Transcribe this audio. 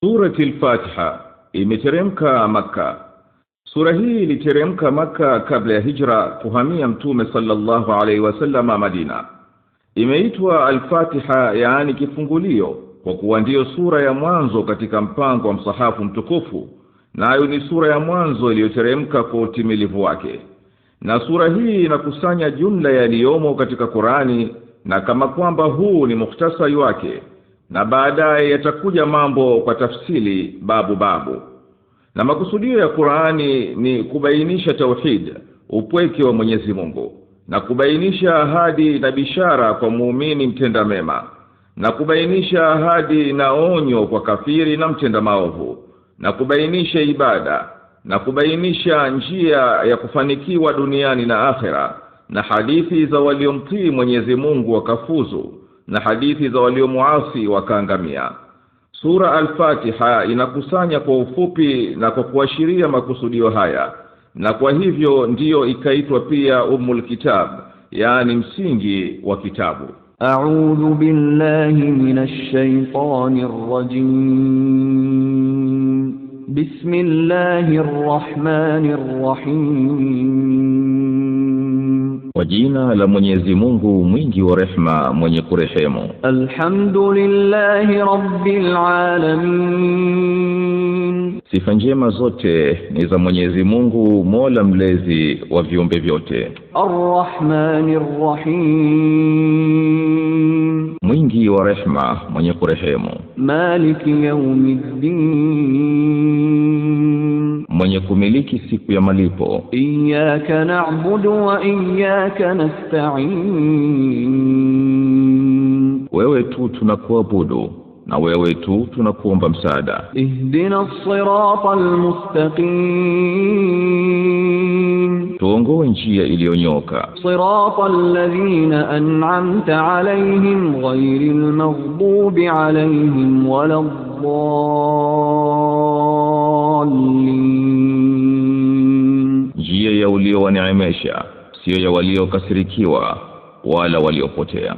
Surati al-Fatiha imeteremka Makka. Sura hii iliteremka Makka kabla ya hijra kuhamia Mtume sallallahu alaihi wasallam Madina. Imeitwa al-Fatiha, yaani kifungulio, kwa kuwa ndiyo sura ya mwanzo katika mpango wa msahafu mtukufu, nayo ni sura ya mwanzo iliyoteremka kwa utimilifu wake. Na sura hii inakusanya jumla yaliyomo katika Qur'ani, na kama kwamba huu ni mukhtasari wake, na baadaye yatakuja mambo kwa tafsili babu. Na makusudio ya Qur'ani ni kubainisha tauhid, upweke wa Mwenyezi Mungu, na kubainisha ahadi na bishara kwa muumini mtenda mema, na kubainisha ahadi na onyo kwa kafiri na mtenda maovu, na kubainisha ibada, na kubainisha njia ya kufanikiwa duniani na akhera, na hadithi za waliomtii Mwenyezi Mungu wakafuzu, na hadithi za waliomuasi wakaangamia. Sura al-Fatiha inakusanya kwa ufupi na kwa kuashiria makusudio haya, na kwa hivyo ndiyo ikaitwa pia Ummul Kitab, yani msingi wa kitabu. A'udhu billahi minash shaitanir rajim. Bismillahir rahmanir rahim. Kwa jina la Mwenyezi Mungu mwingi wa rehema, mwenye kurehemu. Alhamdulillahi rabbil alamin. Sifa njema zote ni za Mwenyezi Mungu, Mola mlezi wa viumbe vyote. Arrahmanir rahim. Mwingi wa rehema, mwenye kurehemu. Maliki yawmiddin. Mwenye kumiliki siku ya malipo. Iyyaka na'budu wa iyyaka nasta'in. Wewe tu tunakuabudu, na wewe tu tunakuomba msaada. Ihdinas siratal mustaqim. Tuongoe njia iliyonyoka. Siratal ladhina an'amta alayhim ghayril maghdubi alayhim waladdallin. Njia ya uliowaneemesha, sio ya waliokasirikiwa wala waliopotea.